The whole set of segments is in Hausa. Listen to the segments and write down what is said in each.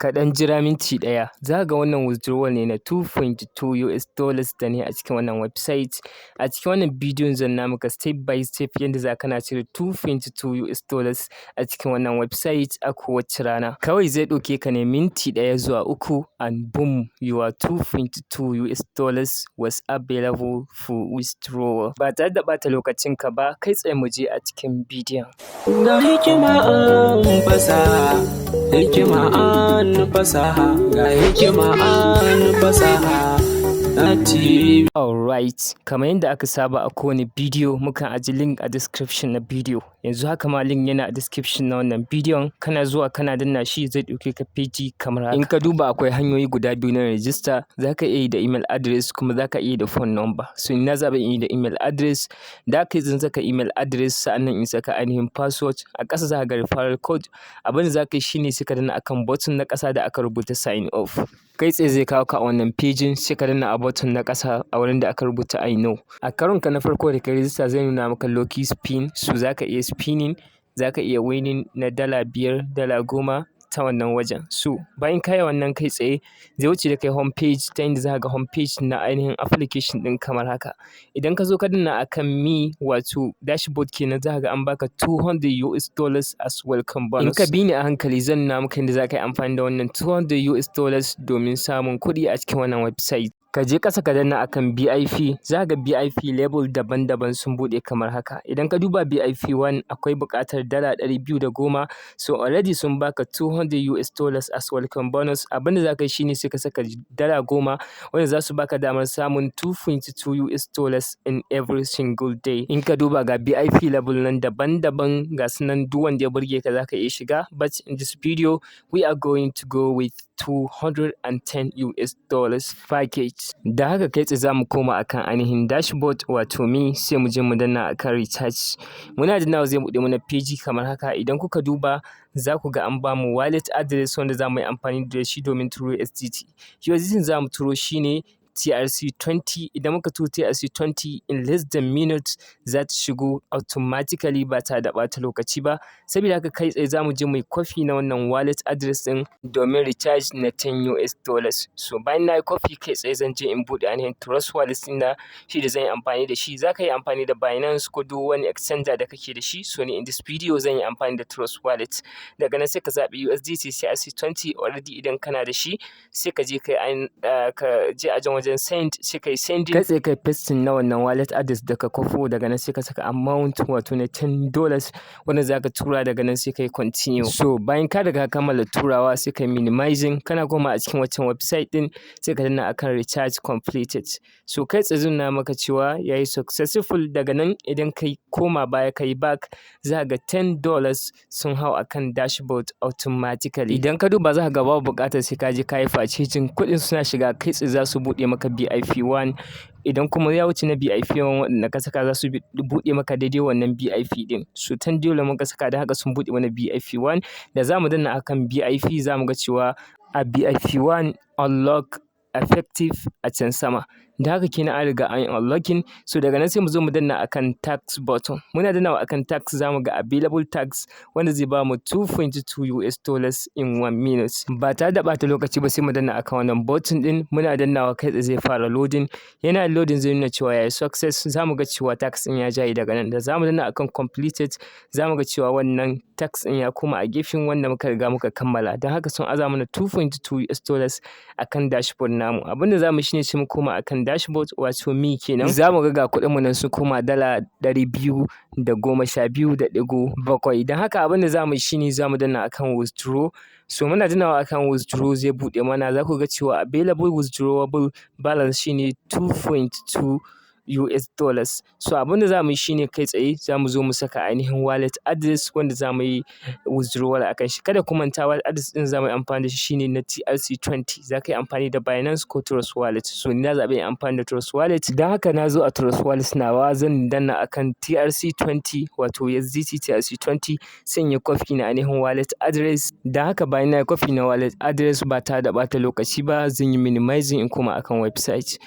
Kaɗan jira minti ɗaya za ka ga wannan withdrawal ne na $2.2 da ne a cikin wannan website. A cikin wannan bidiyon zan nuna maka step by step yadda za kana cire $2.2 a cikin wannan website a kowace rana. Kawai zai ɗauke ka ne minti ɗaya zuwa uku and boom, your $2.2 was available for withdrawal. Ba tare da ɓata lokacin ka ba, kai tsaye mu je a cikin bidiyon. Ga hikima an fasaha, hikima an fasaha, ga hikima an fasaha na TV. Alright, kamar yadda aka saba a kowane bidiyo mukan aji link a description na bidiyo. Yanzu haka ma link yana a description na wannan bidiyon, kana zuwa kana danna shi zai ɗauke ka peji kamar haka. In ka duba akwai hanyoyi guda biyu na register, za ka iya yi da email address kuma za ka iya yi da phone number. So ina zaɓin yi da email address, da ka yi zan saka email address sa'annan in saka ainihin password. A ƙasa za ka ga referral code. Abin da za ka yi shine sai ka danna akan button na ƙasa da aka rubuta sign off. Kai tsaye zai kawo ka a wannan pejin, sai ka danna a button na ƙasa a wurin da aka rubuta I know. A karon ka na farko da ka register zai nuna maka lucky spin, so za ka iya spinning, za ka iya winning na $5, $10 ta wannan wajen. So bayan ka yi wannan kai tsaye zai wuce da kai home page, ta inda za ka ga home page na ainihin application ɗin kamar haka. Idan ka zo ka danna akan me wato dashboard kenan, za ka ga an baka $200 as welcome bonus. In ka bi ni a hankali zan nuna maka yadda za ka yi amfani da wannan $200 domin samun kuɗi a cikin wannan website. Ka je ƙasa ka danna akan BIP, za ka ga BIP level daban-daban sun buɗe kamar haka. Idan ka duba BIP 1 akwai buƙatar $210, so already sun baka $200 as welcome bonus. Abin da za ka yi shine sai ka saka $10 wanda za su baka damar samun $2.2 in every single day. In ka duba ga BIP level nan daban-daban ga su nan duk wanda ya burge ka za ka iya shiga, but in this video we are going to go with $210 package. Da haka kai tsaye za mu koma akan ainihin dashboard wato me, sai mu je mu danna akan recharge. Muna dannawa zai buɗe mana peji kamar haka. Idan kuka duba za ku ga an ba mu wallet address wanda za mu yi amfani da shi domin turo USDT. USDT za mu turo shi ne TRC20. Idan muka turo TRC20 in less than minutes za ta shigo automatically ba tare da ɓata lokaci ba. Saboda haka kai tsaye za mu je mu yi copy na wannan wallet address ɗin domin recharge na $10. So bayan na yi copy kai tsaye zan je in buɗe ainihin trust wallet ɗin na shi da zan yi amfani da shi. Za ka yi amfani da Binance ko duk wani exchanger da kake da shi. So ni in this video zan yi amfani da trust wallet. Daga nan sai ka zaɓi USDT TRC20 already idan kana da shi, sai ka je ka je a wajen send, sai ka yi sending. Kai tsaye kai pasting na wannan wallet address da ka kwafo, daga nan sai ka saka amount wato na $10 wanda za ka tura, daga nan sai ka yi continue. So bayan ka riga ka kammala turawa sai ka yi minimizing, kana koma a cikin wancan website ɗin sai ka danna akan recharge completed. So kai tsaye zan nuna maka cewa ya yi successful. Daga nan idan ka koma baya ka yi back za ka ga $10 sun hau akan dashboard automatically. Idan ka duba za ka ga babu buƙatar sai ka je ka yi purchasing, kuɗin suna shiga kai tsaye za su buɗe maka BIP 1. Idan kuma ya wuce na BIP 1 waɗanda ka saka za su buɗe maka daidai wannan BIP ɗin. So $10 muka saka da haka sun buɗe mana BIP 1. Da za mu danna akan BIP za mu ga cewa a BIP 1 unlock effective a can sama. Da haka kenan an riga an unlocking. So daga nan sai mu zo mu danna akan tax button. Muna dannawa akan tax za mu ga available tax wanda zai ba mu $2.2 in 1 minute. Ba tare da ɓata lokaci ba sai mu danna akan wannan button ɗin. Muna dannawa kai tsaye zai fara loading. Yana loading zai nuna cewa ya yi success. Za mu ga cewa tax ɗin ya jaye daga nan. Da za mu danna akan completed za mu ga cewa wannan tax ɗin ya koma a gefen wanda muka riga muka kammala. Don haka sun aza mana $2.2 akan dashboard namu. Abin da za mu shi ne sai mu koma akan dashboard wato me kenan. Za mu ga kuɗin mu nan su koma $212.7. Don haka abin da za mu shi ne za mu danna akan withdraw. So muna dannawa akan withdraw zai buɗe mana. Za ku ga cewa available withdrawable balance shi ne $2.2. So abin da za mu yi shi ne kai tsaye za mu zo mu saka ainihin wallet address wanda za mu yi withdrawal akan shi. Kada ku manta wallet address ɗin za mu yi amfani da shi shine na TRC20. Za ka yi amfani da Binance ko Trust Wallet. So ni na zaɓi amfani da Trust Wallet. Don haka na zo a Trust Wallet nawa zan danna akan TRC20 wato USDT TRC20 sai in yi copy na ainihin wallet address. Don haka bayan na yi copy na wallet address ba tare da ɓata lokaci ba zan yi minimizing in koma akan website.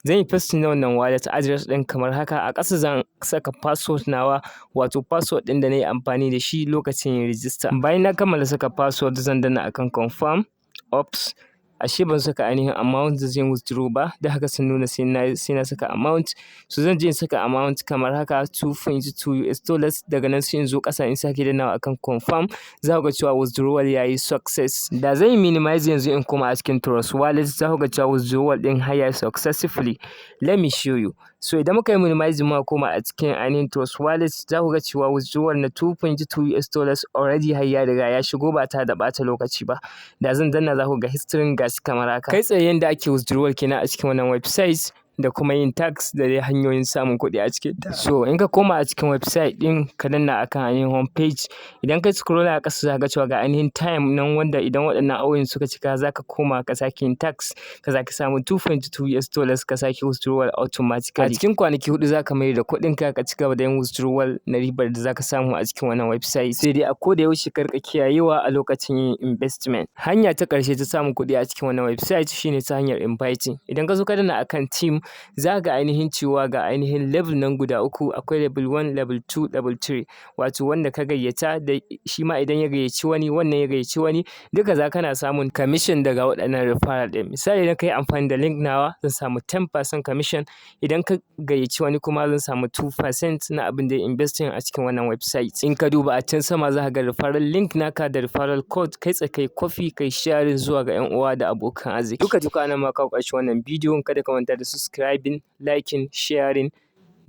Zan yi pasting na wannan wallet address ɗin kamar haka. A ƙasa zan saka password nawa wato password ɗin da na yi amfani da shi lokacin yin register. Bayan na kammala saka password zan danna akan confirm. ops. Ashe ban saka ainihin amount da zan withdraw ba, da haka sun nuna sai na saka amount. So zan je in saka amount kamar haka $2.2. Daga nan sai in zo ƙasa in sake dannawa akan confirm. Za ku ga cewa withdrawal yayi success. Da zan yi minimize yanzu in koma a cikin Trust Wallet, za ku ga cewa withdrawal ɗin haya successfully. Let me show you. So idan muka yi minimize muka koma a cikin ainihin Trust Wallet, za ku ga cewa withdrawal na $2.2 already har ya riga ya shigo ba tare da ɓata lokaci ba. Da zan danna za ku ga history gashi kamar haka. Kai tsaye yanda ake withdrawal kenan a cikin wannan website, da kuma yin tax da dai hanyoyin samun kuɗi a cikin ta. So in ka koma a cikin website ɗin ka danna akan ainihin home page, idan ka scroll a ƙasa za ka ga cewa ga ainihin time nan wanda idan waɗannan awoyin suka cika za ka koma ka sake yin tax, ka sake samun $2.2 ka sake withdrawal automatically. A cikin kwanaki 4 za ka mai da kuɗin ka ci gaba da yin withdrawal na ribar da za ka samu a cikin wannan website. Sai dai a koda yaushe ka riƙa kiyayewa a lokacin yin investment. Hanya ta ƙarshe ta samun kuɗi a cikin wannan website shine ta hanyar inviting. Idan ka zo ka danna akan team, za ga ainihin cewa ga ainihin level nan guda 3, akwai level 1, level 2, level 3. Wato wanda ka gayyata da shi ma idan ya gayyaci wani, wannan ya gayyaci wani, duka za kana samun commission daga waɗannan referral ɗin. Misali idan ka yi amfani da link nawa zan samu 10% commission, idan ka gayyaci wani kuma zan samu 2% na abin da ya investing a cikin wannan website. In ka duba a can sama za ka ga referral link naka da referral code, kai tsaye kai copy kai sharing zuwa ga 'yan uwa da abokan arziki. Duka anan ma kawo ƙarshen wannan bidiyon. Kada ka manta da subscribing, liking, sharing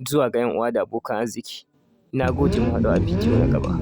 zuwa ga 'yan uwa da abokan arziki. Na gode, mu haɗu a bidiyo na gaba.